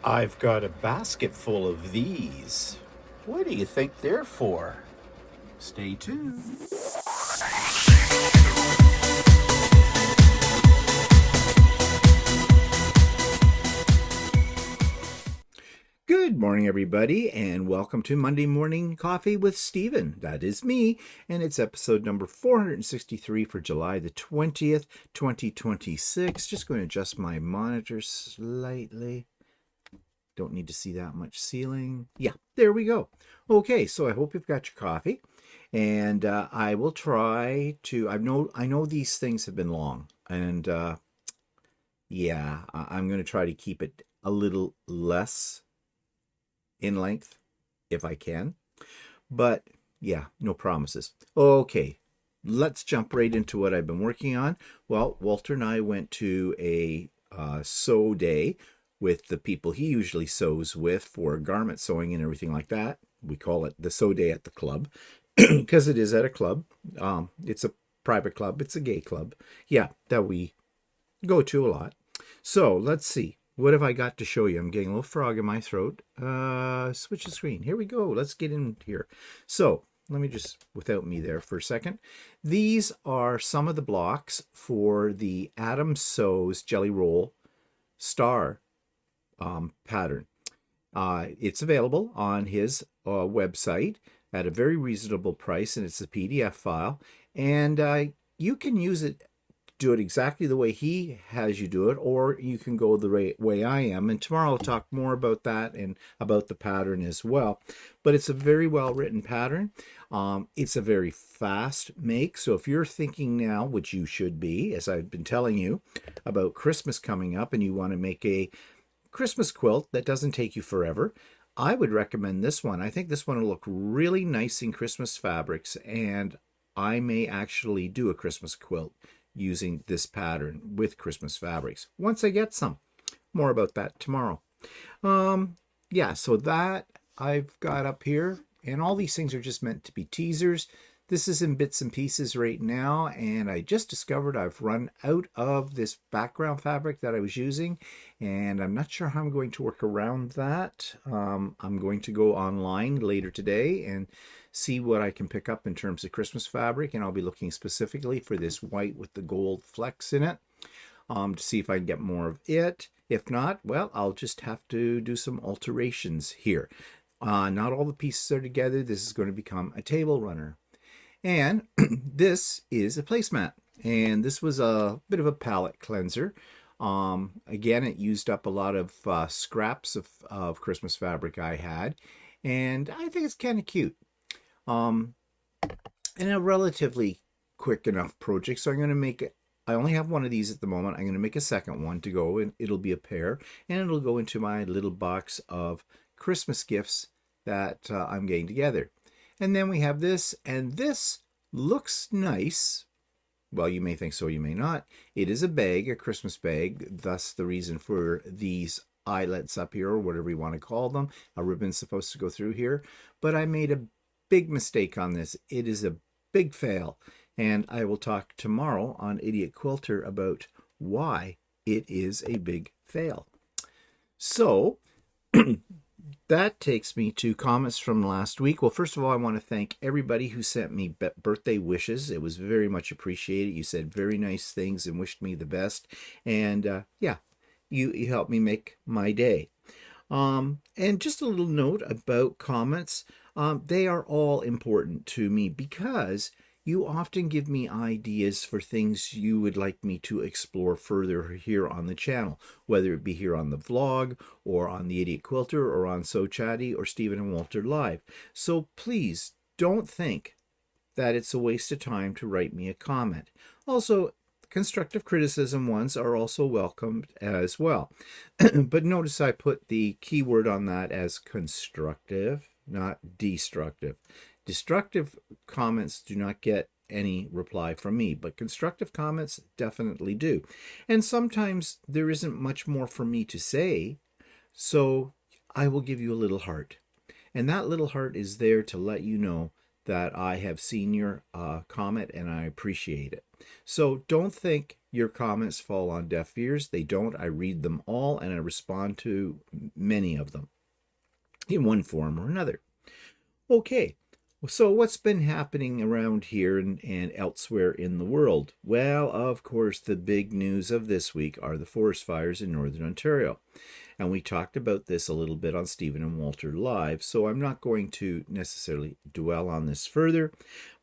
I've got a basket full of these. What do you think they're for? Stay tuned. Good morning, everybody, and welcome to Monday Morning Coffee with Stephen. That is me, and it's episode number 463 for July the 20th, 2026. Just going to adjust my monitor slightly. Don't need to see that much ceiling. Yeah, there we go. Okay, so I hope you've got your coffee, and I will try to. I know these things have been long, and yeah, I'm going to try to keep it a little less in length if I can. But yeah, no promises. Okay, let's jump right into what I've been working on. Well, Walter and I went to a sew day with the people he usually sews with for garment sewing and everything like that. We call it the sew day at the club because it is at a club. It's a private club. It's a gay club. Yeah, that we go to a lot. So let's see. What have I got to show you? I'm getting a little frog in my throat. Switch the screen. Here we go. Let's get in here. So let me just, without me there for a second. These are some of the blocks for the Adam Sews Jelly Roll Star pattern. It's available on his website at a very reasonable price, and it's a PDF file. And you can use it, do it exactly the way he has you do it, or you can go the way I am. And tomorrow I'll talk more about that and about the pattern as well. But it's a very well written pattern. It's a very fast make. So if you're thinking now, which you should be, as I've been telling you, about Christmas coming up and you want to make a Christmas quilt that doesn't take you forever, I would recommend this one. I think this one will look really nice in Christmas fabrics, and I may actually do a Christmas quilt using this pattern with Christmas fabrics once I get some. More about that tomorrow. Yeah, so that I've got up here, and all these things are just meant to be teasers. This is in bits and pieces right now, and I just discovered I've run out of this background fabric that I was using, and I'm not sure how I'm going to work around that. I'm going to go online later today and see what I can pick up in terms of Christmas fabric, and I'll be looking specifically for this white with the gold flecks in it to see if I can get more of it. If not, well, I'll just have to do some alterations here. Not all the pieces are together. This is going to become a table runner. And this is a placemat. And this was a bit of a palette cleanser. Again, it used up a lot of scraps of Christmas fabric I had. And I think it's kind of cute. And a relatively quick enough project. So I'm going to make it. I only have one of these at the moment. I'm going to make a second one to go, and it'll be a pair. And it'll go into my little box of Christmas gifts that I'm getting together. And then we have this, and this looks nice. Well, you may think so, you may not. It is a bag, a Christmas bag, thus the reason for these eyelets up here, or whatever you want to call them. A ribbon's supposed to go through here. But I made a big mistake on this. It is a big fail. And I will talk tomorrow on Idiot Quilter about why it is a big fail. So that takes me to comments from last week. Well, first of all, I want to thank everybody who sent me birthday wishes. It was very much appreciated. You said very nice things and wished me the best. And yeah, you helped me make my day. And just a little note about comments. They are all important to me because you often give me ideas for things you would like me to explore further here on the channel, whether it be here on the vlog or on the Idiot Quilter or on So Chatty or Stephen and Walter Live. So please don't think that it's a waste of time to write me a comment. Also, constructive criticism ones are also welcomed as well. But notice I put the keyword on that as constructive, not destructive. Destructive comments do not get any reply from me, but constructive comments definitely do. And sometimes there isn't much more for me to say, so I will give you a little heart. And that little heart is there to let you know that I have seen your comment and I appreciate it. So don't think your comments fall on deaf ears. They don't. I read them all and I respond to many of them in one form or another. Okay, so what's been happening around here and elsewhere in the world? Well, of course, the big news of this week are the forest fires in Northern Ontario. And we talked about this a little bit on Stephen and Walter Live, so I'm not going to necessarily dwell on this further.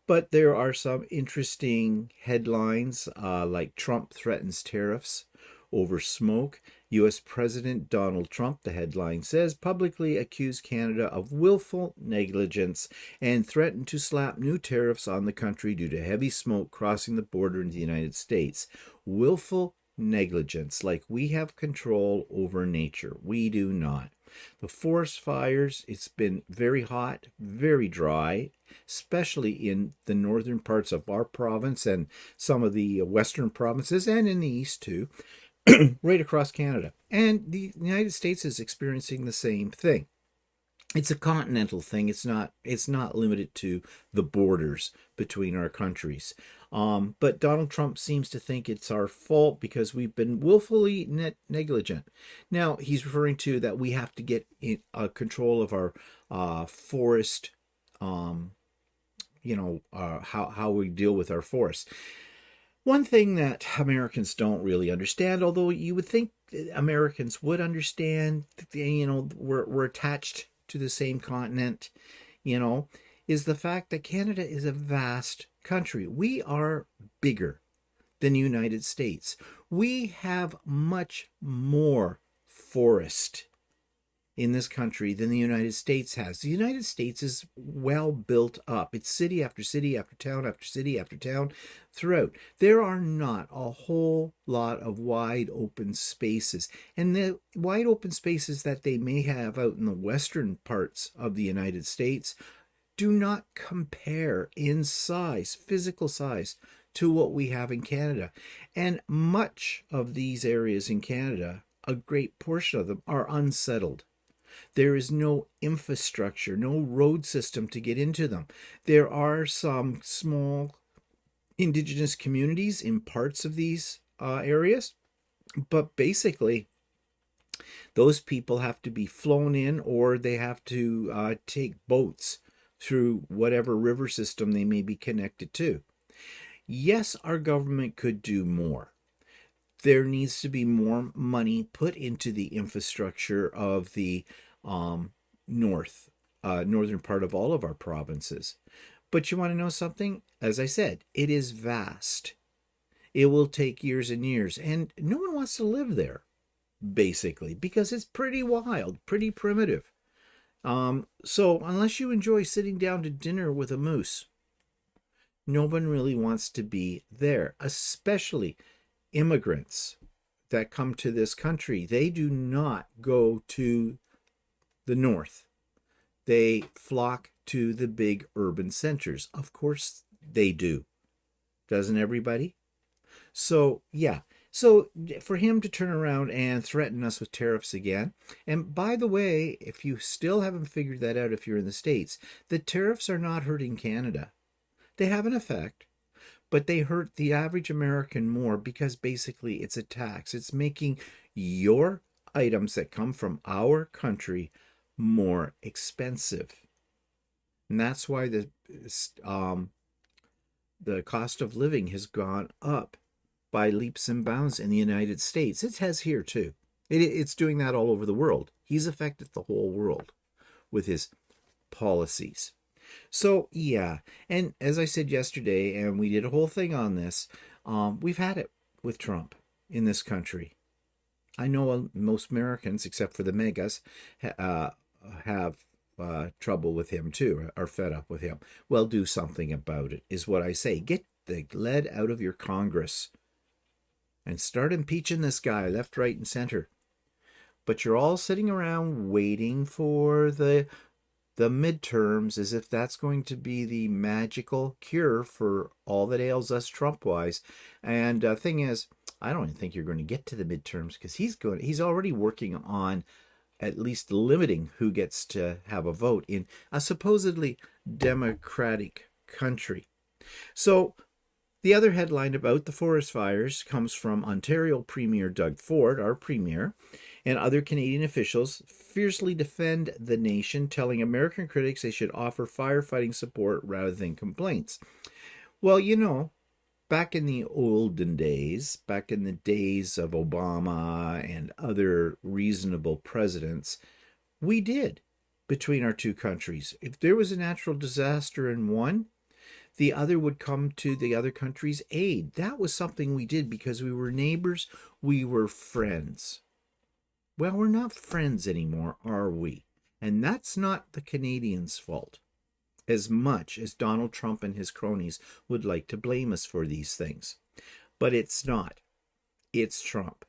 But there are some interesting headlines like Trump threatens tariffs over smoke. U.S. President Donald Trump, the headline says, publicly accused Canada of willful negligence and threatened to slap new tariffs on the country due to heavy smoke crossing the border into the United States. Willful negligence, like we have control over nature. We do not. The forest fires, it's been very hot, very dry, especially in the northern parts of our province and some of the western provinces and in the east too, right across Canada. And the United States is experiencing the same thing. It's a continental thing. It's not limited to the borders between our countries. But Donald Trump seems to think it's our fault because we've been willfully negligent. Now, he's referring to that we have to get in, control of our forest, how we deal with our forests. One thing that Americans don't really understand, although you would think Americans would understand, we're attached to the same continent, is the fact that Canada is a vast country. We are bigger than the United States. We have much more forest in this country than the United States has. The United States is well built up. It's city after city after town after city after town throughout. There are not a whole lot of wide open spaces. And the wide open spaces that they may have out in the western parts of the United States do not compare in size, physical size, to what we have in Canada. And much of these areas in Canada, a great portion of them, are unsettled. There is no infrastructure, no road system to get into them. There are some small indigenous communities in parts of these areas, but basically those people have to be flown in or they have to take boats through whatever river system they may be connected to. Yes, our government could do more. There needs to be more money put into the infrastructure of the northern part of all of our provinces. But you want to know something? As I said, it is vast. It will take years and years, and no one wants to live there, basically, because it's pretty wild, pretty primitive. So unless you enjoy sitting down to dinner with a moose, no one really wants to be there, especially immigrants that come to this country. They do not go to the north. They flock to the big urban centers. Of course they do. Doesn't everybody? So, yeah. So for him to turn around and threaten us with tariffs again, and by the way, if you still haven't figured that out, if you're in the States, the tariffs are not hurting Canada. They have an effect, but they hurt the average American more because basically it's a tax. It's making your items that come from our country more expensive. And that's why the cost of living has gone up by leaps and bounds in the United States. It has here too. It's doing that all over the world. He's affected the whole world with his policies. So, yeah, and as I said yesterday, and we did a whole thing on this, we've had it with Trump in this country. I know most Americans, except for the megas, have trouble with him too, are fed up with him. Well, do something about it, is what I say. Get the lead out of your Congress and start impeaching this guy left, right, and center. But you're all sitting around waiting for the midterms as if that's going to be the magical cure for all that ails us Trump-wise. And the thing is, I don't even think you're going to get to the midterms because he's already working on at least limiting who gets to have a vote in a supposedly democratic country. So The other headline about the forest fires comes from Ontario Premier Doug Ford, our premier, and other Canadian officials fiercely defend the nation, telling American critics they should offer firefighting support rather than complaints. Well, back in the olden days, back in the days of Obama and other reasonable presidents, we did between our two countries. If there was a natural disaster in one, the other would come to the other country's aid. That was something we did because we were neighbors, we were friends. Well, we're not friends anymore, are we? And that's not the Canadians' fault, as much as Donald Trump and his cronies would like to blame us for these things. But it's not. It's Trump.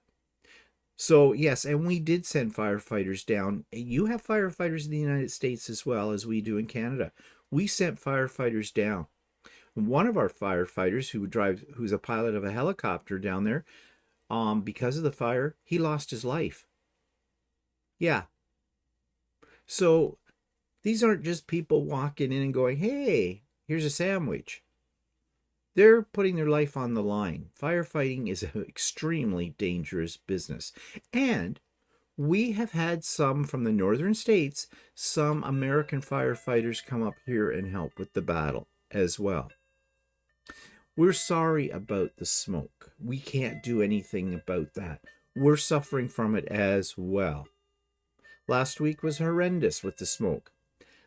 So, yes, and we did send firefighters down. You have firefighters in the United States as well as we do in Canada. We sent firefighters down. One of our firefighters who's a pilot of a helicopter down there, because of the fire, he lost his life. Yeah. So these aren't just people walking in and going, hey, here's a sandwich. They're putting their life on the line. Firefighting is an extremely dangerous business. And we have had some from the northern states, some American firefighters come up here and help with the battle as well. We're sorry about the smoke. We can't do anything about that. We're suffering from it as well. Last week was horrendous with the smoke.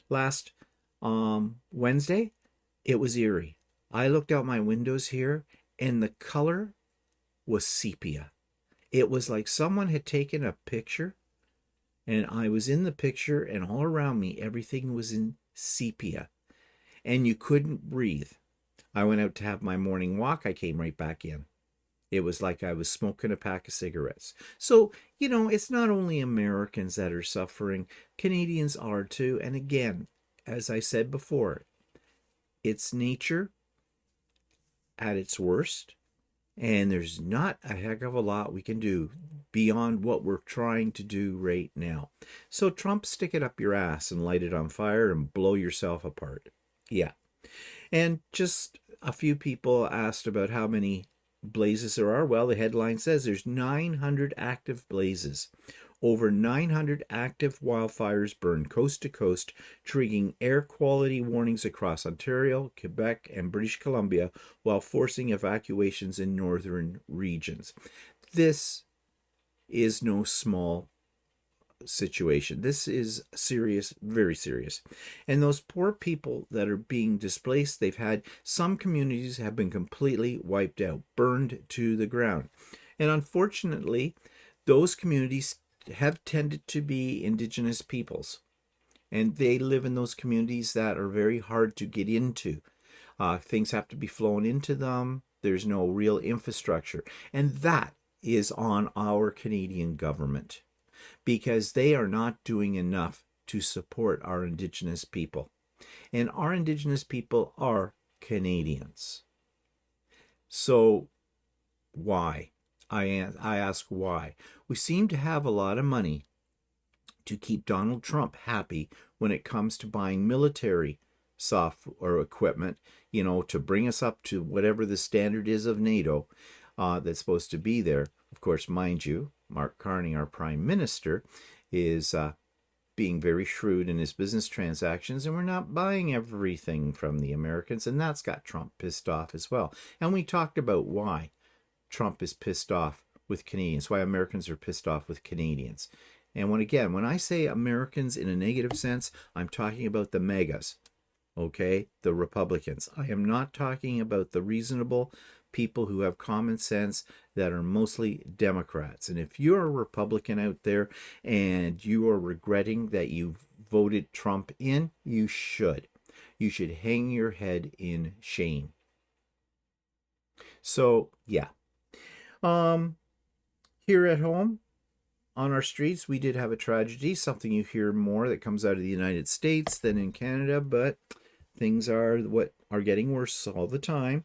Last Wednesday, it was eerie. I looked out my windows here, and the color was sepia. It was like someone had taken a picture, and I was in the picture, and all around me, everything was in sepia, and you couldn't breathe. I went out to have my morning walk. I came right back in. It was like I was smoking a pack of cigarettes. So, it's not only Americans that are suffering. Canadians are too. And again, as I said before, it's nature at its worst. And there's not a heck of a lot we can do beyond what we're trying to do right now. So Trump, stick it up your ass and light it on fire and blow yourself apart. Yeah. And just a few people asked about how many blazes there are. Well, the headline says there's 900 active blazes. Over 900 active wildfires burn coast to coast, triggering air quality warnings across Ontario, Quebec, and British Columbia, while forcing evacuations in northern regions. This is no small situation. This is serious, very serious. And those poor people that are being displaced, some communities have been completely wiped out, burned to the ground. And unfortunately, those communities have tended to be Indigenous peoples. And they live in those communities that are very hard to get into. Things have to be flown into them. There's no real infrastructure. And that is on our Canadian government, because they are not doing enough to support our Indigenous people. And our Indigenous people are Canadians. So why? I ask why. We seem to have a lot of money to keep Donald Trump happy when it comes to buying military software equipment, to bring us up to whatever the standard is of NATO that's supposed to be there. Of course, mind you, Mark Carney, our Prime Minister, is being very shrewd in his business transactions, and we're not buying everything from the Americans, and that's got Trump pissed off as well. And we talked about why Trump is pissed off with Canadians, why Americans are pissed off with Canadians. And when I say Americans in a negative sense, I'm talking about the megas, okay? The Republicans. I am not talking about the reasonable people who have common sense that are mostly Democrats. And if you're a Republican out there and you are regretting that you voted Trump in, you should. You should hang your head in shame. So, yeah. Here at home, on our streets, we did have a tragedy, something you hear more that comes out of the United States than in Canada, but things are getting worse all the time.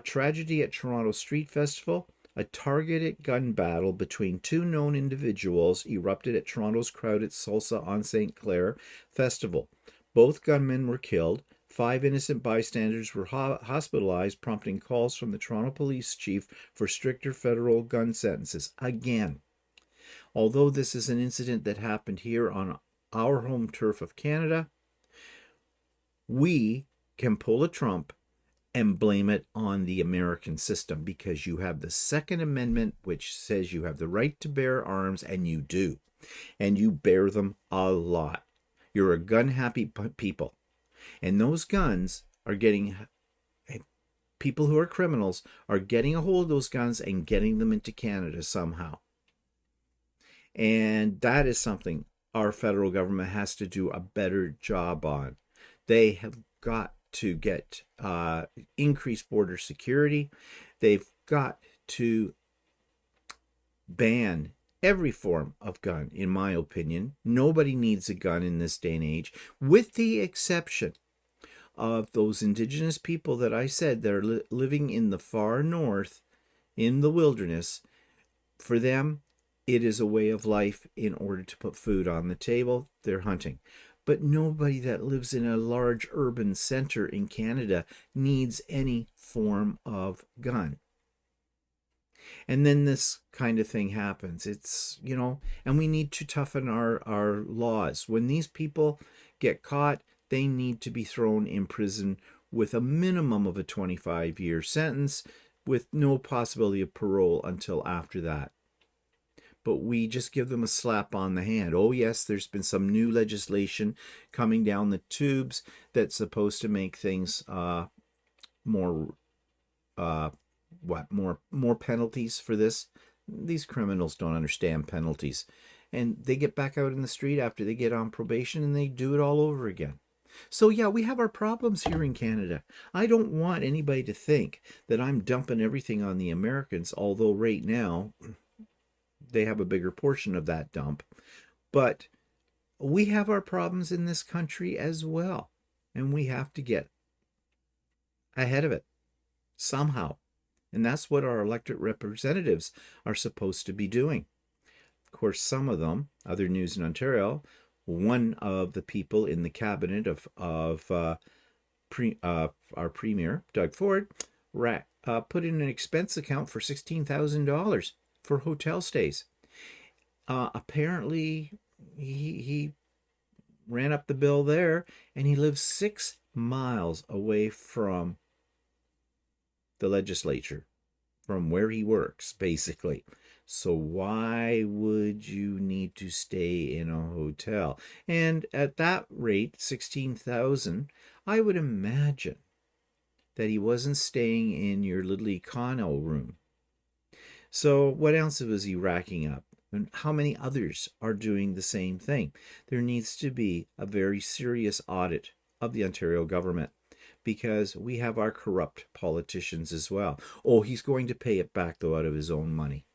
Tragedy at Toronto Street Festival. A targeted gun battle between two known individuals erupted at Toronto's crowded Salsa on St. Clair Festival. Both gunmen were killed. 5 innocent bystanders were hospitalized, prompting calls from the Toronto police chief for stricter federal gun sentences. Again, although this is an incident that happened here on our home turf of Canada, we can pull a Trump and blame it on the American system, because you have the Second Amendment, which says you have the right to bear arms, and you do. And you bear them a lot. You're a gun-happy people. And those guns are getting, people who are criminals are getting a hold of those guns and getting them into Canada somehow. And that is something our federal government has to do a better job on. They have got to get increased border security. They've got to ban every form of gun, in my opinion. Nobody needs a gun in this day and age, with the exception of those indigenous people that I said that are living in the far north, in the wilderness. For them, it is a way of life. In order to put food on the table, they're hunting. But nobody that lives in a large urban center in Canada needs any form of gun. And then this kind of thing happens. It's, and we need to toughen our laws. When these people get caught, they need to be thrown in prison with a minimum of a 25-year sentence, with no possibility of parole until after that. But we just give them a slap on the hand. Oh yes, there's been some new legislation coming down the tubes that's supposed to make things more penalties for this. These criminals don't understand penalties, and they get back out in the street after they get on probation, and they do it all over again. So yeah, we have our problems here in Canada. I don't want anybody to think that I'm dumping everything on the Americans, although right now they have a bigger portion of that dump. But we have our problems in this country as well, and we have to get ahead of it somehow. And that's what our elected representatives are supposed to be doing. Of course, some of them, other news in Ontario, one of the people in the cabinet of our Premier, Doug Ford, put in an expense account for $16,000 for hotel stays. Apparently, he ran up the bill there, and he lives 6 miles away from the legislature, from where he works, basically. So why would you need to stay in a hotel? And at that rate, $16,000, I would imagine that he wasn't staying in your little econo room. So what else was he racking up? And how many others are doing the same thing? There needs to be a very serious audit of the Ontario government, because we have our corrupt politicians as well. Oh, he's going to pay it back, though, out of his own money.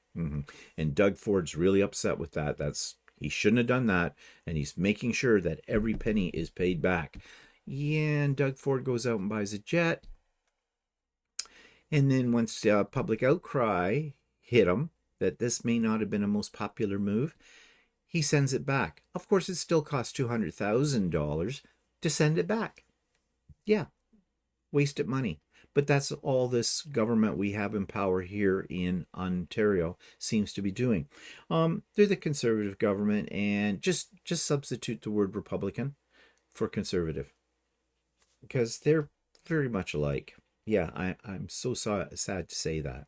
And Doug Ford's really upset with that. He shouldn't have done that, and he's making sure that every penny is paid back. Yeah, and Doug Ford goes out and buys a jet. And then once public outcry hit him that this may not have been a most popular move, he sends it back. Of course, it still costs $200,000 to send it back. Yeah, wasted money. But that's all this government we have in power here in Ontario seems to be doing. They're the conservative government, and just substitute the word Republican for conservative, because they're very much alike. Yeah, I'm so sad to say that.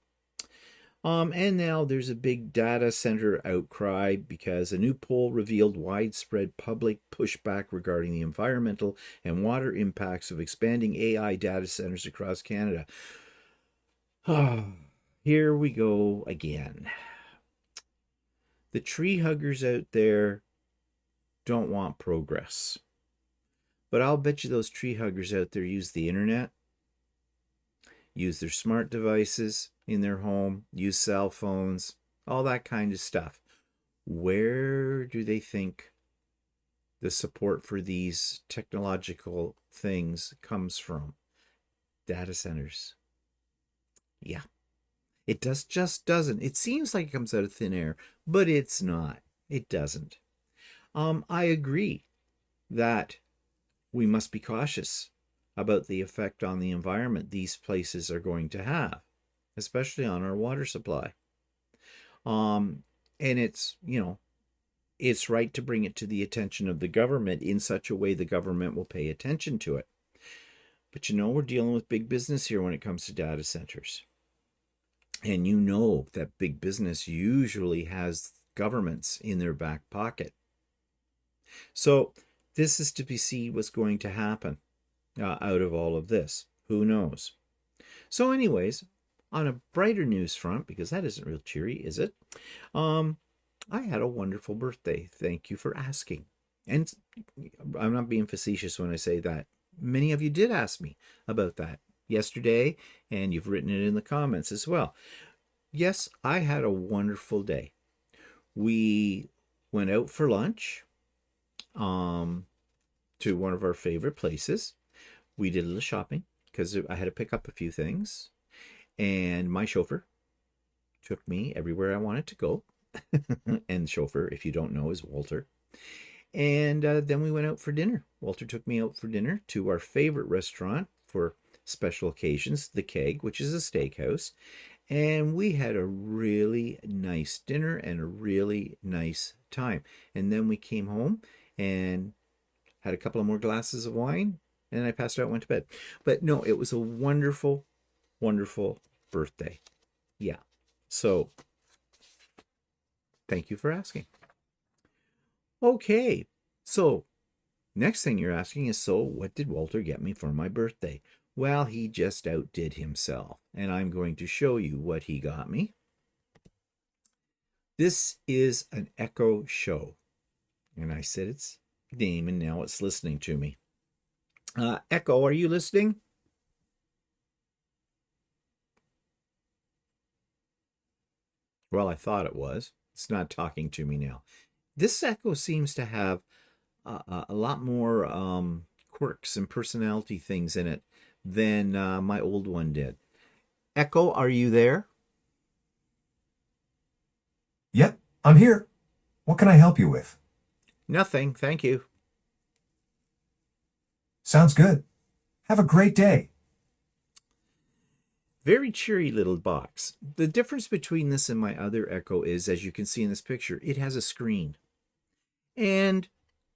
And now there's a big data center outcry because a new poll revealed widespread public pushback regarding the environmental and water impacts of expanding AI data centers across Canada. Here we go again. The tree huggers out there don't want progress. But I'll bet you those tree huggers out there use the internet, use their smart devices in their home, use cell phones, all that kind of stuff. Where do they think the support for these technological things comes from? Data centers. Yeah. It just doesn't. It seems like it comes out of thin air, but it's not. It doesn't. I agree that we must be cautious about the effect on the environment these places are going to have, especially on our water supply. And it's, it's right to bring it to the attention of the government in such a way the government will pay attention to it. But we're dealing with big business here when it comes to data centers. And that big business usually has governments in their back pocket. So this is to be seen what's going to happen out of all of this. Who knows? So anyways, on a brighter news front, because that isn't real cheery, is it? I had a wonderful birthday. Thank you for asking. And I'm not being facetious when I say that. Many of you did ask me about that yesterday, and you've written it in the comments as well. Yes, I had a wonderful day. We went out for lunch to one of our favorite places. We did a little shopping because I had to pick up a few things. And my chauffeur took me everywhere I wanted to go. And chauffeur, if you don't know, is Walter. And then we went out for dinner. Walter took me out for dinner to our favorite restaurant for special occasions, The Keg, which is a steakhouse. And we had a really nice dinner and a really nice time. And then we came home and had a couple of more glasses of wine, and I passed out and went to bed. But no, it was a wonderful, wonderful birthday. Yeah. So thank you for asking. Okay. So next thing you're asking is, so what did Walter get me for my birthday? Well, he just outdid himself, and I'm going to show you what he got me. This is an Echo Show, and I said its name, and now it's listening to me. Echo, are you listening? Well, I thought it was. It's not talking to me now. This Echo seems to have a lot more quirks and personality things in it than my old one did. Echo, are you there? Yep, I'm here. What can I help you with? Nothing, thank you. Sounds good. Have a great day. Very cheery little box. The difference between this and my other Echo is, as you can see in this picture, it has a screen. And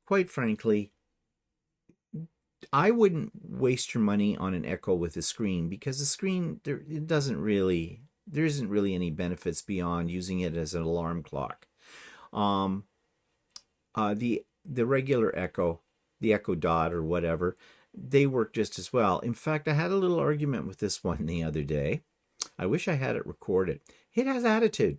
quite frankly, I wouldn't waste your money on an Echo with a screen, because the screen, there isn't really any benefits beyond using it as an alarm clock. The regular Echo, the Echo Dot or whatever, they work just as well. In fact, I had a little argument with this one the other day. I wish I had it recorded. It has attitude.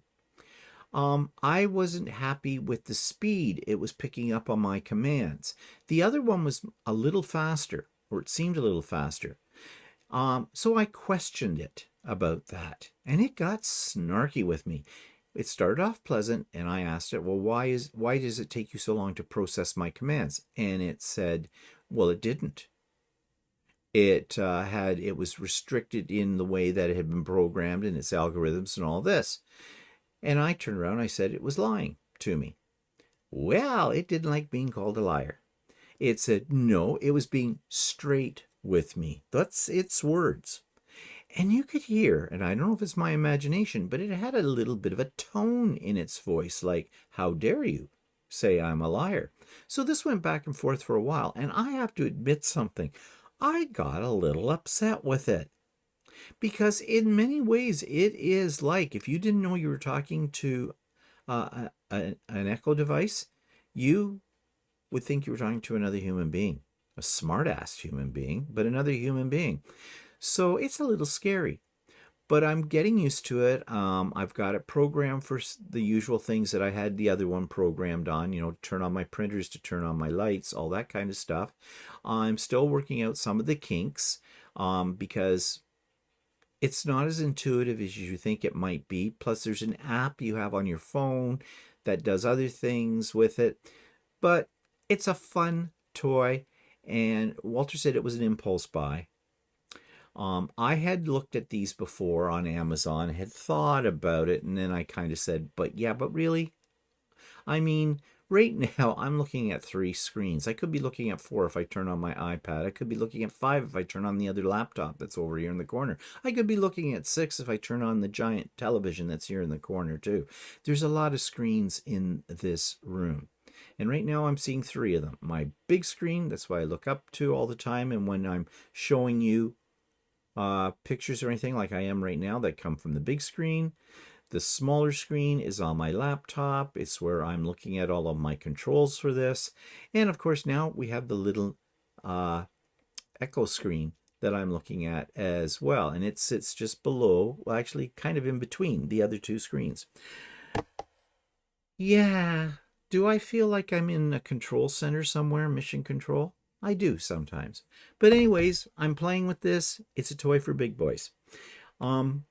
I wasn't happy with the speed it was picking up on my commands. The other one was a little faster, or it seemed a little faster. So I questioned it about that, and it got snarky with me. It started off pleasant, and I asked it, well, why does it take you so long to process my commands? And it said, well, it didn't. It was restricted in the way that it had been programmed in its algorithms and all this. And I turned around and I said it was lying to me. Well, it didn't like being called a liar. It said, no, it was being straight with me. That's its words. And you could hear, and I don't know if it's my imagination, but it had a little bit of a tone in its voice, like, how dare you say I'm a liar? So this went back and forth for a while, and I have to admit something. I got a little upset with it. Because in many ways, it is like, if you didn't know you were talking to an Echo device, you would think you were talking to another human being, a smart-ass human being, but another human being. So it's a little scary, but I'm getting used to it. I've got it programmed for the usual things that I had the other one programmed on, to turn on my printers, to turn on my lights, all that kind of stuff. I'm still working out some of the kinks because it's not as intuitive as you think it might be. Plus, there's an app you have on your phone that does other things with it. But it's a fun toy, and Walter said it was an impulse buy. I had looked at these before on Amazon, had thought about it, and then I kind of said, but really? I mean, Right now, I'm looking at 3 screens. I could be looking at 4 if I turn on my iPad. I could be looking at 5 if I turn on the other laptop that's over here in the corner. I could be looking at 6 if I turn on the giant television that's here in the corner, too. There's a lot of screens in this room. And right now, I'm seeing 3 of them. My big screen, that's what I look up to all the time. And when I'm showing you pictures or anything like I am right now that come from the big screen, the smaller screen is on my laptop. It's where I'm looking at all of my controls for this. And of course, now we have the little echo screen that I'm looking at as well. And it sits just below, well, actually kind of in between the other 2 screens. Yeah, do I feel like I'm in a control center somewhere, mission control? I do sometimes. But anyways, I'm playing with this. It's a toy for big boys. Now,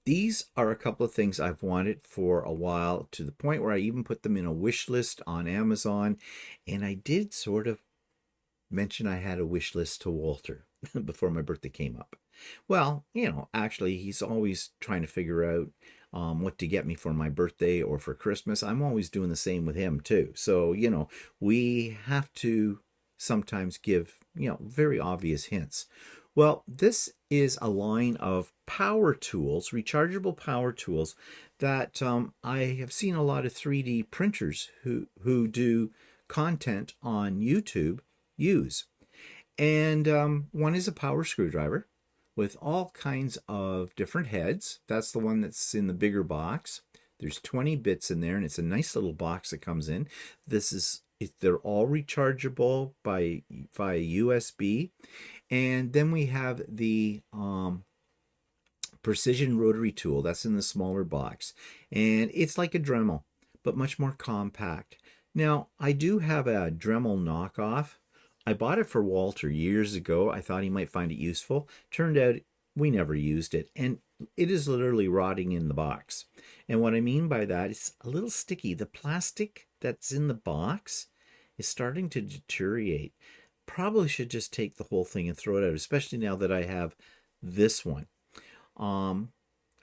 these are a couple of things I've wanted for a while, to the point where I even put them in a wish list on Amazon. And I did sort of mention I had a wish list to Walter before my birthday came up. Well, actually, he's always trying to figure out what to get me for my birthday or for Christmas. I'm always doing the same with him, too. So, we have to sometimes give, very obvious hints. Well, this is a line of power tools, rechargeable power tools, that I have seen a lot of 3D printers who do content on YouTube use. And one is a power screwdriver with all kinds of different heads. That's the one that's in the bigger box. There's 20 bits in there, and it's a nice little box that comes in. They're all rechargeable via USB. And then we have the precision rotary tool. That's in the smaller box. And it's like a Dremel, but much more compact. Now, I do have a Dremel knockoff. I bought it for Walter years ago. I thought he might find it useful. Turned out we never used it. And it is literally rotting in the box. And what I mean by that, it's a little sticky. The plastic that's in the box is starting to deteriorate. Probably should just take the whole thing and throw it out, especially now that I have this one.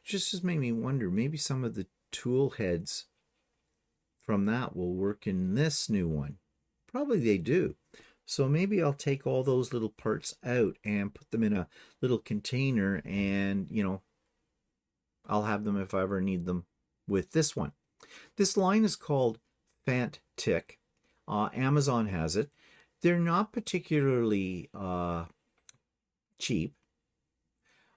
Just made me wonder, maybe some of the tool heads from that will work in this new one. Probably they do. So maybe I'll take all those little parts out and put them in a little container, and I'll have them if I ever need them with this one. This line is called Fantic. Amazon has it. They're not particularly cheap.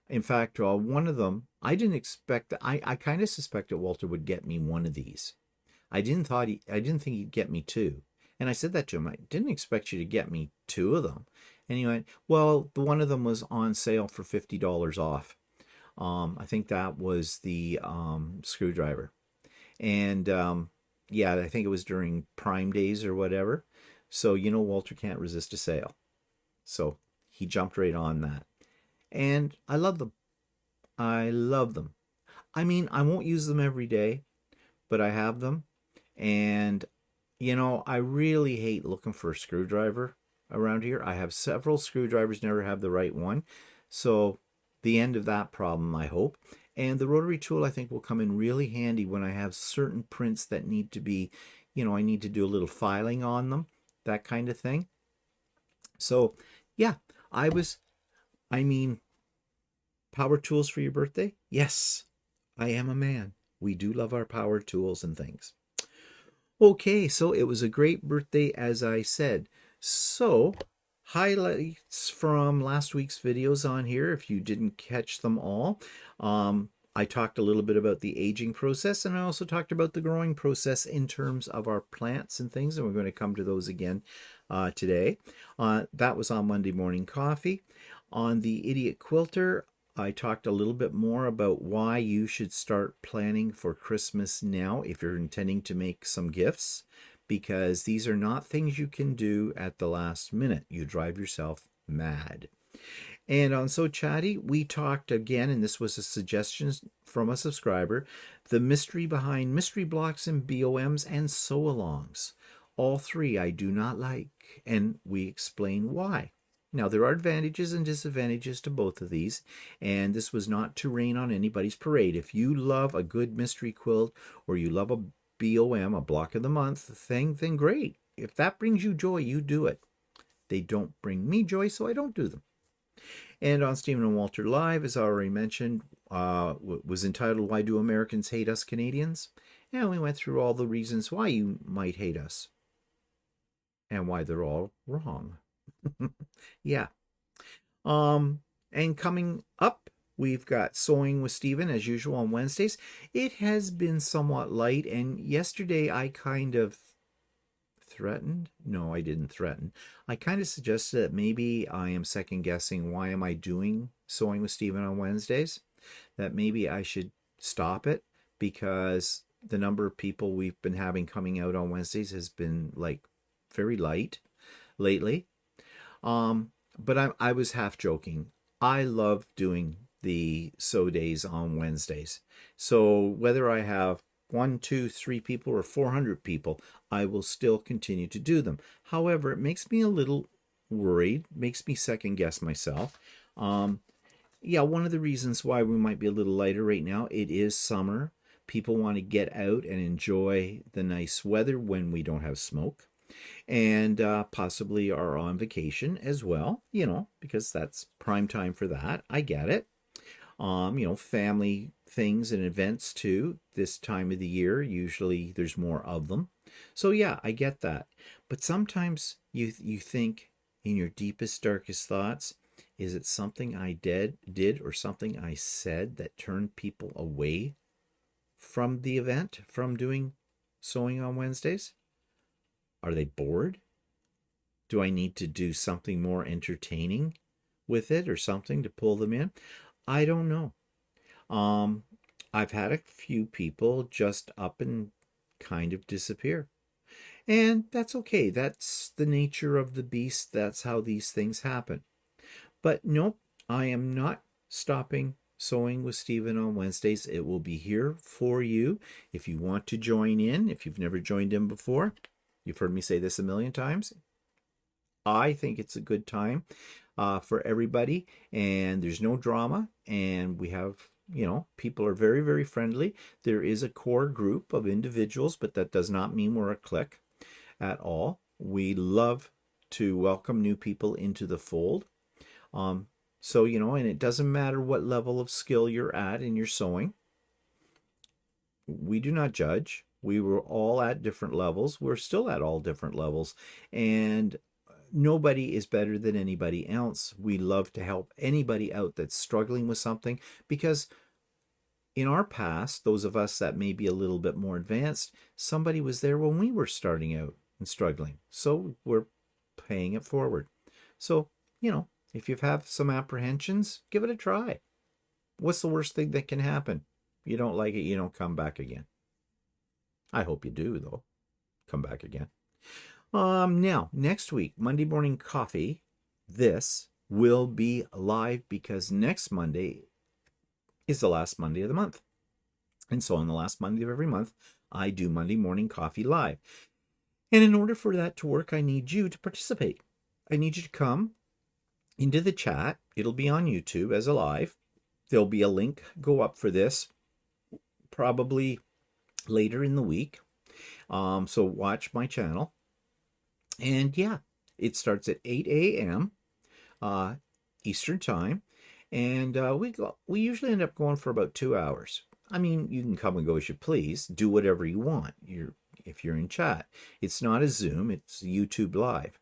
In fact, one of them, I didn't expect. I kind of suspected Walter would get me one of these. I didn't think he'd get me 2. And I said that to him. I didn't expect you to get me 2 of them. And he went, well, the one of them was on sale for $50 off. I think that was the screwdriver. And yeah, I think it was during Prime Days or whatever. So, Walter can't resist a sale. So he jumped right on that. And I love them. I love them. I mean, I won't use them every day, but I have them. And, I really hate looking for a screwdriver around here. I have several screwdrivers, never have the right one. So the end of that problem, I hope. And the rotary tool, I think, will come in really handy when I have certain prints that need to be, I need to do a little filing on them, that kind of thing. So, yeah, power tools for your birthday? Yes, I am a man. We do love our power tools and things. Okay, so it was a great birthday, as I said. So, highlights from last week's videos on here, if you didn't catch them all. I talked a little bit about the aging process, and I also talked about the growing process in terms of our plants and things, and we're going to come to those again today. That was on Monday Morning Coffee. On the Idiot Quilter, I talked a little bit more about why you should start planning for Christmas now if you're intending to make some gifts, because these are not things you can do at the last minute. You drive yourself mad. And on So Chatty, we talked again, and this was a suggestion from a subscriber, the mystery behind mystery blocks and BOMs and sew-alongs. All 3 I do not like, and we explain why. Now, there are advantages and disadvantages to both of these, and this was not to rain on anybody's parade. If you love a good mystery quilt, or you love a BOM, a block of the month thing, then great. If that brings you joy, you do it. They don't bring me joy, so I don't do them. And on Stephen and Walter Live, as I already mentioned, was entitled Why Do Americans Hate Us Canadians? And we went through all the reasons why you might hate us and why they're all wrong. Yeah. And coming up, we've got Sewing with Stephen as usual on Wednesdays. It has been somewhat light, and yesterday I kind of threatened. No, I didn't threaten. I kind of suggested that maybe I am second guessing why am I doing Sewing with Stephen on Wednesdays? That maybe I should stop it because the number of people we've been having coming out on Wednesdays has been like very light lately. But I was half joking. I love doing the sew days on Wednesdays. So whether I have 1, 2, 3 people or 400 people, I will still continue to do them. However, it makes me a little worried, makes me second guess myself. Yeah, one of the reasons why we might be a little lighter right now, it is summer. People want to get out and enjoy the nice weather when we don't have smoke. And possibly are on vacation as well, because that's prime time for that. I get it. Family things and events too. This time of the year, usually there's more of them. So yeah, I get that. But sometimes you think in your deepest, darkest thoughts, is it something I did or something I said that turned people away from the event, from doing sewing on Wednesdays? Are they bored? Do I need to do something more entertaining with it or something to pull them in? I don't know. I've had a few people just up and kind of disappear. And that's okay. That's the nature of the beast. That's how these things happen. But nope, I am not stopping Sewing with Stephen on Wednesdays. It will be here for you if you want to join in, if you've never joined in before. You've heard me say this a million times. I think it's a good time for everybody, and there's no drama, and we have, people are very, very friendly. There is a core group of individuals, but that does not mean we're a clique at all. We love to welcome new people into the fold. So, and it doesn't matter what level of skill you're at in your sewing. We do not judge. We were all at different levels. We're still at all different levels. And nobody is better than anybody else. We love to help anybody out that's struggling with something because in our past, those of us that may be a little bit more advanced, somebody was there when we were starting out and struggling. So we're paying it forward. So, if you have some apprehensions, give it a try. What's the worst thing that can happen? You don't like it, you don't come back again. I hope you do, though. Come back again. Now, next week, Monday Morning Coffee, this will be live because next Monday is the last Monday of the month. And so on the last Monday of every month, I do Monday Morning Coffee live. And in order for that to work, I need you to participate. I need you to come into the chat. It'll be on YouTube as a live. There'll be a link go up for this probably later in the week. So watch my channel. And yeah, it starts at 8 a.m. Eastern time. And we usually end up going for about 2 hours. I mean, you can come and go as you please. Do whatever you want. If you're in chat. It's not a Zoom. It's YouTube Live.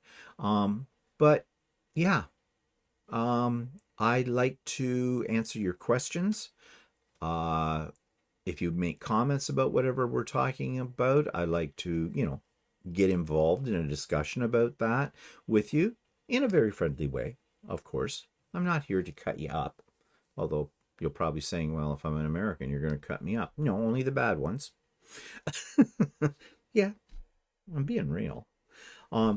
But yeah, I like to answer your questions. If you make comments about whatever we're talking about, I like to, get involved in a discussion about that with you in a very friendly way, of course. I'm not here to cut you up, although you'll probably saying, well, if I'm an American, you're going to cut me up. No, only the bad ones. Yeah, I'm being real.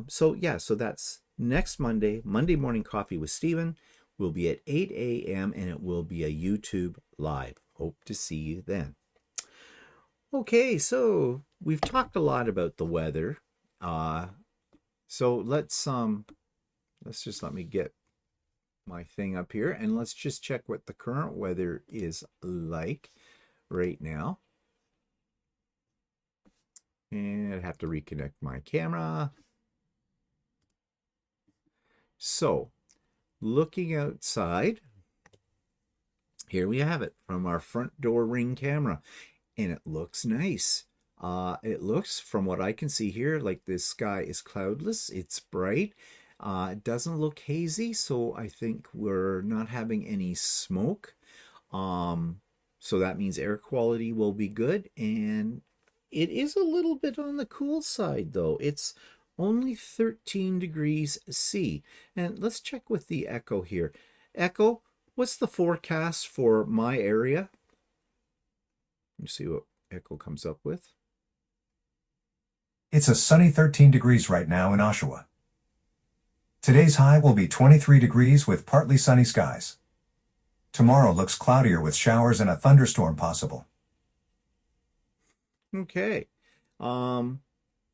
So that's next Monday, Monday Morning Coffee with Stephen. Will be at 8 a.m. and it will be a YouTube live. Hope to see you then. Okay, so we've talked a lot about the weather. So let's just let me get my thing up here and let's just check what the current weather is like right now. And I have to reconnect my camera. So, looking outside, here we have it from our front door ring camera, and it looks nice. It looks, from what I can see here, like the sky is cloudless. It's bright. It doesn't look hazy, so I think we're not having any smoke. Um, so that means air quality will be good, and it is a little bit on the cool side, though. It's only 13 degrees C. And let's check with the Echo here. Echo, what's the forecast for my area? You see what Echo comes up with. It's a sunny 13 degrees right now in Oshawa. Today's high will be 23 degrees with partly sunny skies. Tomorrow looks cloudier with showers and a thunderstorm possible. Okay. Um,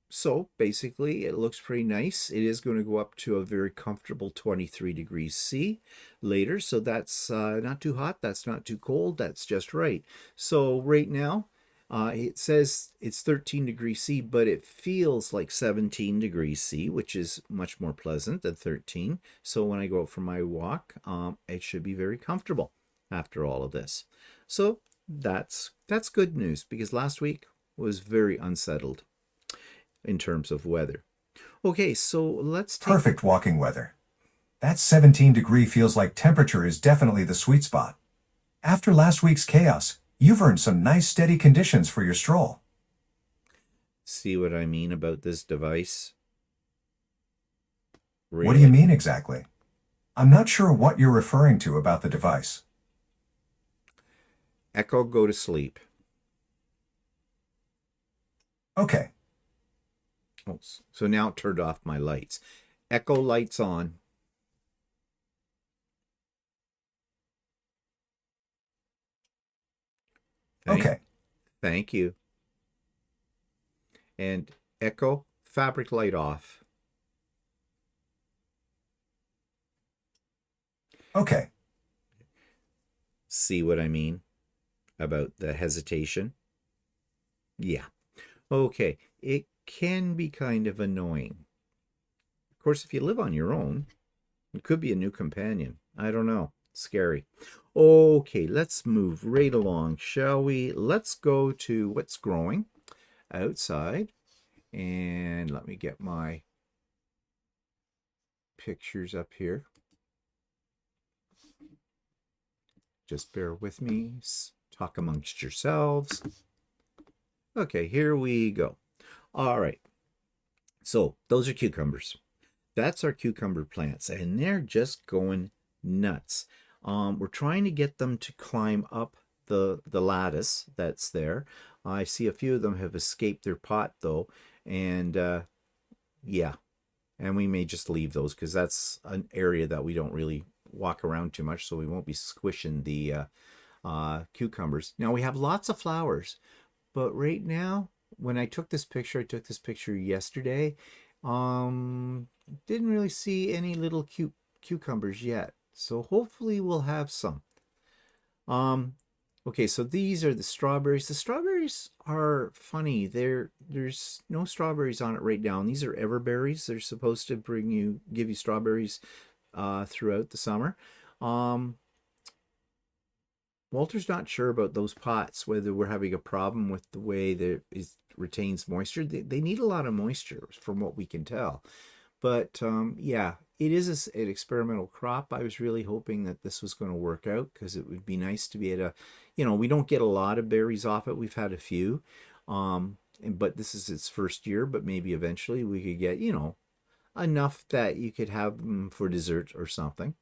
so basically, it looks pretty nice. It is going to go up to a very comfortable 23 degrees C later. So that's not too hot. That's not too cold. That's just right. So right now, it says it's 13 degrees C, but it feels like 17 degrees C, which is much more pleasant than 13. So when I go out for my walk, it should be very comfortable after all of this. So that's good news, because last week was very unsettled in terms of weather. Okay, so let's take... Perfect walking weather. That 17-degree feels like temperature is definitely the sweet spot. After last week's chaos, you've earned some nice steady conditions for your stroll. See what I mean about this device? Really? What do you mean exactly? I'm not sure what you're referring to about the device. Echo, go to sleep. Okay. Oh, so now it turned off my lights. Echo, lights on. Okay. Thank you. And Echo, fabric light off. Okay. See what I mean about the hesitation? Yeah. Okay. It can be kind of annoying. Of course, if you live on your own, it could be a new companion. I don't know. Scary. Okay, let's move right along, shall we? Let's go to what's growing outside. And let me get my pictures up here. Just bear with me. Talk amongst yourselves. Okay, here we go. All right. So those are cucumbers. That's our cucumber plants, and they're just going nuts. We're trying to get them to climb up the lattice that's there. I see a few of them have escaped their pot though, and yeah, and we may just leave those because that's an area that we don't really walk around too much, so we won't be squishing the cucumbers. Now we have lots of flowers, but right now, when I took this picture yesterday, didn't really see any little cute cucumbers yet. So hopefully we'll have some. Okay, so these are the strawberries. The strawberries are funny. There's no strawberries on it right now. And these are everberries. They're supposed to give you strawberries throughout the summer. Walter's not sure about those pots, whether we're having a problem with the way that it retains moisture. They need a lot of moisture from what we can tell. But yeah, it is an experimental crop. I was really hoping that this was going to work out, because it would be nice to be able to, we don't get a lot of berries off it. We've had a few, but this is its first year, but maybe eventually we could get, enough that you could have them for dessert or something.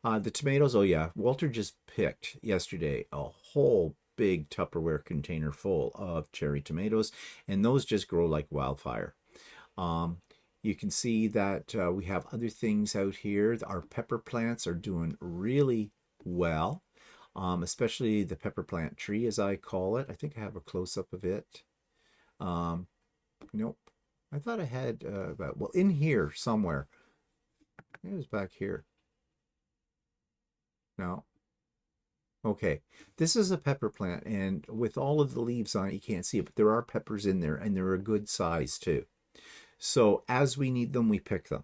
The tomatoes, oh yeah, Walter just picked yesterday a whole big Tupperware container full of cherry tomatoes, and those just grow like wildfire. You can see that we have other things out here. Our pepper plants are doing really well, especially the pepper plant tree, as I call it. I think I have a close-up of it. Nope. I thought I had in here somewhere. It was back here. No. Okay, this is a pepper plant, and with all of the leaves on it, you can't see it, but there are peppers in there, and they're a good size too. So as we need them, we pick them.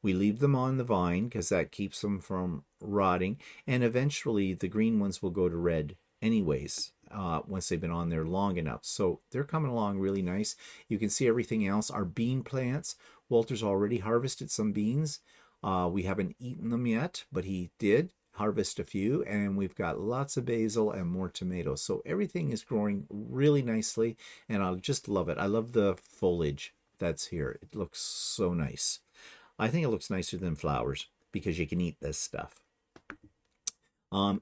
We leave them on the vine because that keeps them from rotting, and eventually the green ones will go to red anyways, once they've been on there long enough. So they're coming along really nice. You can see everything else. Our bean plants, Walter's already harvested some beans. We haven't eaten them yet, but he did harvest a few, and we've got lots of basil and more tomatoes. So everything is growing really nicely, and I just love it. I love the foliage that's here. It looks so nice. I think it looks nicer than flowers because you can eat this stuff.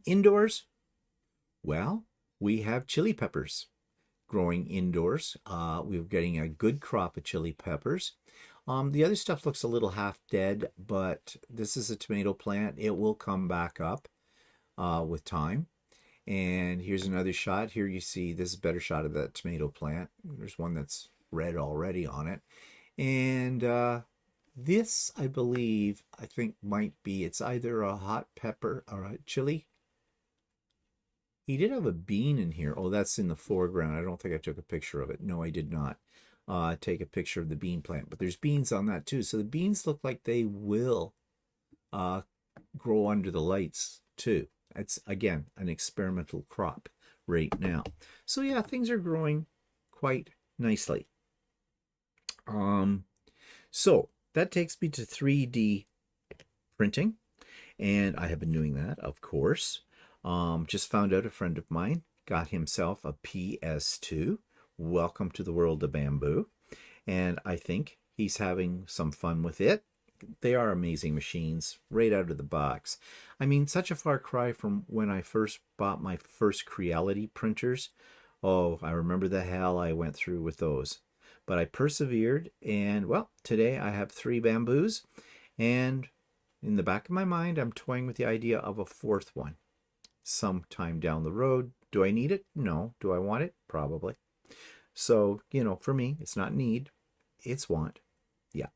Indoors, well, we have chili peppers growing indoors. We're getting a good crop of chili peppers. The other stuff looks a little half dead, but this is a tomato plant. It will come back up with time. And here's another shot. Here you see, this is a better shot of that tomato plant. There's one that's red already on it. And this, I believe, I think might be, it's either a hot pepper or a chili. He did have a bean in here. Oh, that's in the foreground. I don't think I took a picture of it. No, I did not take a picture of the bean plant, but there's beans on that too. So the beans look like they will grow under the lights too. It's, again, an experimental crop right now. So yeah, things are growing quite nicely. So that takes me to 3D printing, and I have been doing that, of course. Just found out a friend of mine got himself a PS2. Welcome to the world of bamboo. And I think he's having some fun with it. They are amazing machines right out of the box. I mean, such a far cry from when I first bought my first Creality printers. Oh, I remember the hell I went through with those. But I persevered, and well, today I have 3 bamboos, and in the back of my mind, I'm toying with the idea of a 4th one sometime down the road. Do I need it? No. Do I want it? Probably. So, for me, it's not need, it's want. Yeah.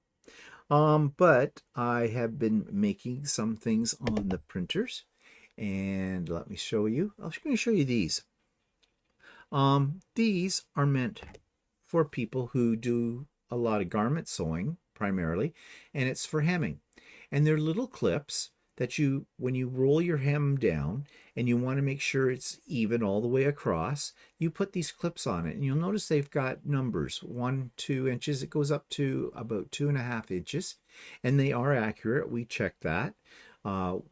But I have been making some things on the printers, and let me show you. I'm going to show you these. These are meant for people who do a lot of garment sewing primarily, and it's for hemming. And they're little clips that when you roll your hem down and you want to make sure it's even all the way across, you put these clips on it, and you'll notice they've got numbers, 1, 2 inches. It goes up to about 2.5 inches, and they are accurate. We checked that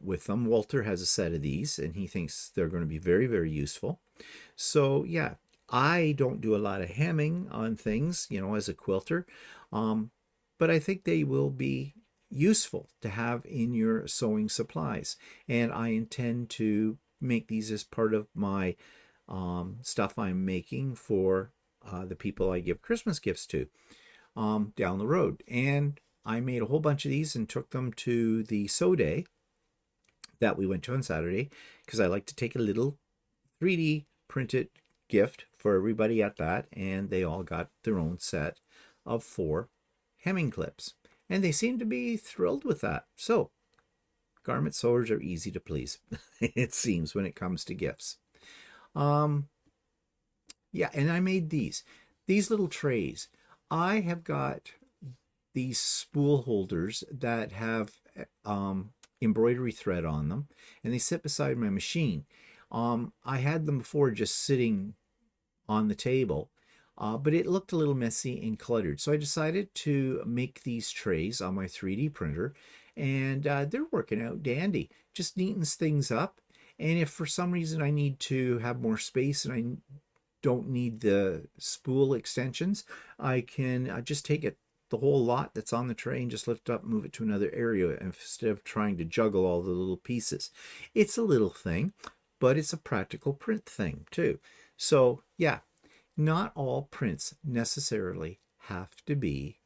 with them. Walter has a set of these, and he thinks they're going to be very, very useful. So yeah, I don't do a lot of hemming on things, as a quilter, but I think they will be useful to have in your sewing supplies. And I intend to make these as part of my stuff I'm making for the people I give Christmas gifts to down the road. And I made a whole bunch of these and took them to the sew day that we went to on Saturday, because I like to take a little 3D printed gift for everybody at that, and they all got their own set of 4 hemming clips, and they seem to be thrilled with that. So garment sewers are easy to please, it seems, when it comes to gifts. Yeah, and I made these little trays. I have got these spool holders that have embroidery thread on them, and they sit beside my machine. I had them before just sitting on the table, but it looked a little messy and cluttered. So I decided to make these trays on my 3D printer, and they're working out dandy. Just neatens things up. And if for some reason I need to have more space and I don't need the spool extensions, I can just take it, the whole lot that's on the tray, and just lift up, move it to another area instead of trying to juggle all the little pieces. It's a little thing, but it's a practical print thing too. So yeah, not all prints necessarily have to be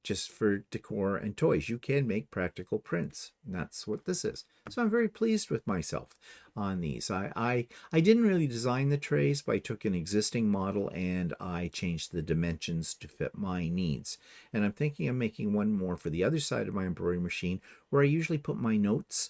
just for decor and toys. You can make practical prints, and that's what this is. So I'm very pleased with myself on these. I didn't really design the trays, but I took an existing model and I changed the dimensions to fit my needs. And I'm thinking of making one more for the other side of my embroidery machine, where I usually put my notes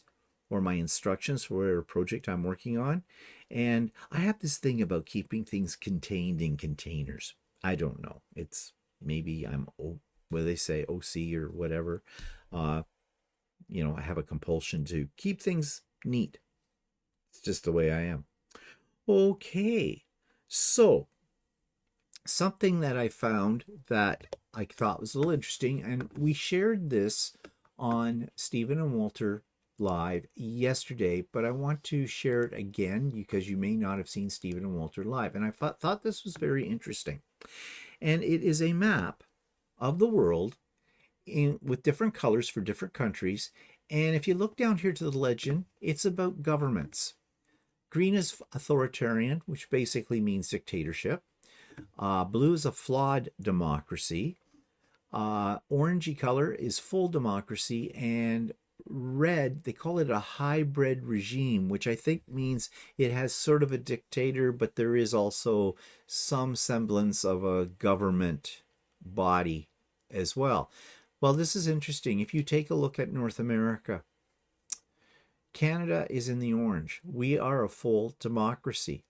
or my instructions for whatever project I'm working on. And I have this thing about keeping things contained in containers. I don't know. It's maybe I'm, what do they say, OC or whatever. Uh, I have a compulsion to keep things neat. It's just the way I am. Okay. So, something that I found that I thought was a little interesting, and we shared this on Stephen and Walter Live yesterday, but I want to share it again because you may not have seen Stephen and Walter Live. And I thought this was very interesting. And it is a map of the world with different colors for different countries. And if you look down here to the legend, it's about governments. Green is authoritarian, which basically means dictatorship. Blue is a flawed democracy. Orangey color is full democracy. And red, they call it a hybrid regime, which I think means it has sort of a dictator, but there is also some semblance of a government body as well. Well, this is interesting. If you take a look at North America, Canada is in the orange. We are a full democracy.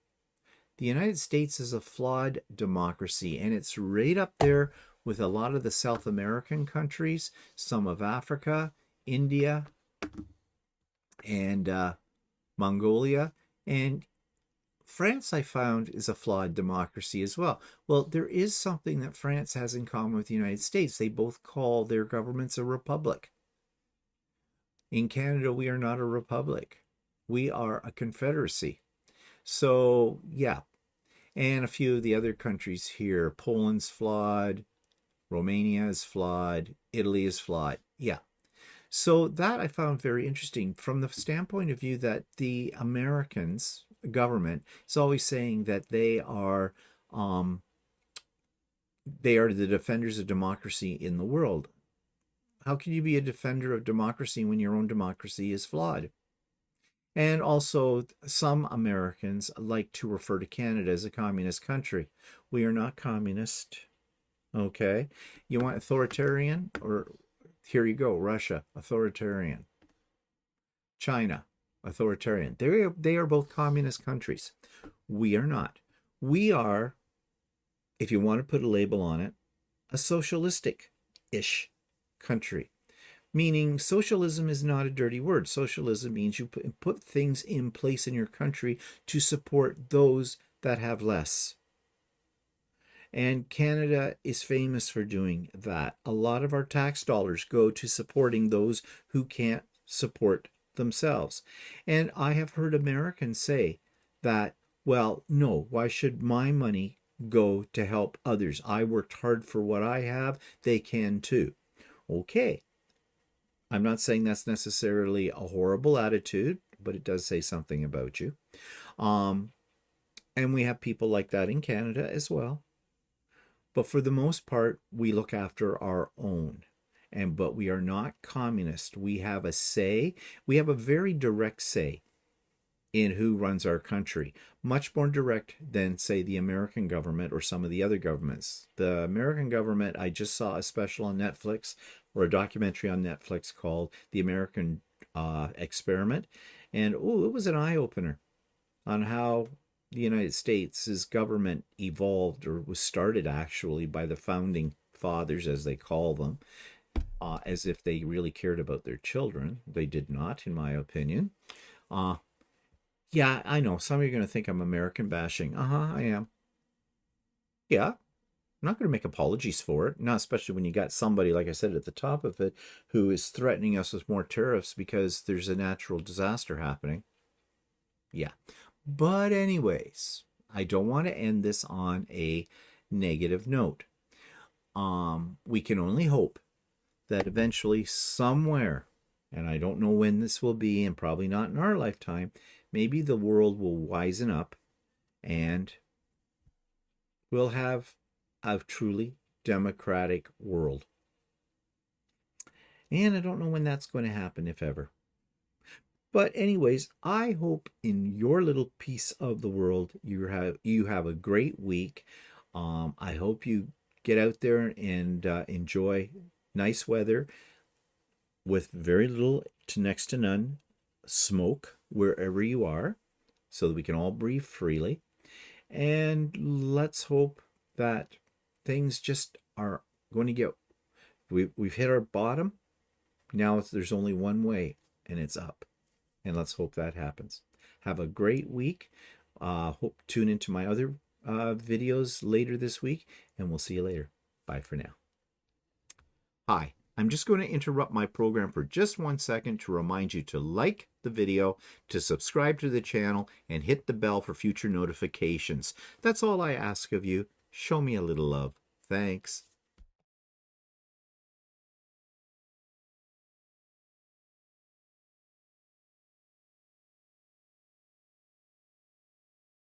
The United States is a flawed democracy, and it's right up there with a lot of the South American countries, some of Africa, India, and Mongolia. And France, I found, is a flawed democracy as well. Well, there is something that France has in common with the United States. They both call their governments a republic. In Canada, we are not a republic. We are a confederacy. So, yeah. And a few of the other countries here. Poland's flawed. Romania is flawed. Italy is flawed. Yeah. So that I found very interesting from the standpoint of view that the Americans government is always saying that they are the defenders of democracy in the world. How can you be a defender of democracy when your own democracy is flawed? And also, some Americans like to refer to Canada as a communist country. We are not communist. Okay. You want authoritarian? Or here you go, Russia, authoritarian. China, authoritarian. They are both communist countries. We are not. We are, if you want to put a label on it, a socialistic-ish country. Meaning socialism is not a dirty word. Socialism means you put things in place in your country to support those that have less. And Canada is famous for doing that. A lot of our tax dollars go to supporting those who can't support themselves. And I have heard Americans say that, well, no, why should my money go to help others? I worked hard for what I have. They can too. Okay. I'm not saying that's necessarily a horrible attitude, but it does say something about you. And we have people like that in Canada as well. But for the most part, we look after our own. But we are not communist. We have a say. We have a very direct say in who runs our country. Much more direct than, say, the American government or some of the other governments. The American government, I just saw a special on Netflix or a documentary on Netflix called The American Experiment. And, it was an eye-opener on how the United States' government evolved, or was started actually by the founding fathers, as they call them, as if they really cared about their children. They did not, in my opinion. Yeah, I know. Some of you are going to think I'm American bashing. I am. Yeah, I'm not going to make apologies for it. Not especially when you got somebody, like I said at the top of it, who is threatening us with more tariffs because there's a natural disaster happening. Yeah. But anyways, I don't want to end this on a negative note. We can only hope that eventually somewhere, and I don't know when this will be, and probably not in our lifetime, maybe the world will wisen up and we'll have a truly democratic world. And I don't know when that's going to happen, if ever. But anyways, I hope in your little piece of the world you have a great week. I hope you get out there and enjoy nice weather with very little to next to none smoke wherever you are so that we can all breathe freely. And let's hope that things just are going to get, we've hit our bottom. Now there's only one way, and it's up. And let's hope that happens. Have a great week. Hope tune into my other videos later this week, and we'll see you later. Bye for now. Hi, I'm just going to interrupt my program for just 1 second to remind you to like the video, to subscribe to the channel, and hit the bell for future notifications. That's all I ask of you. Show me a little love. Thanks.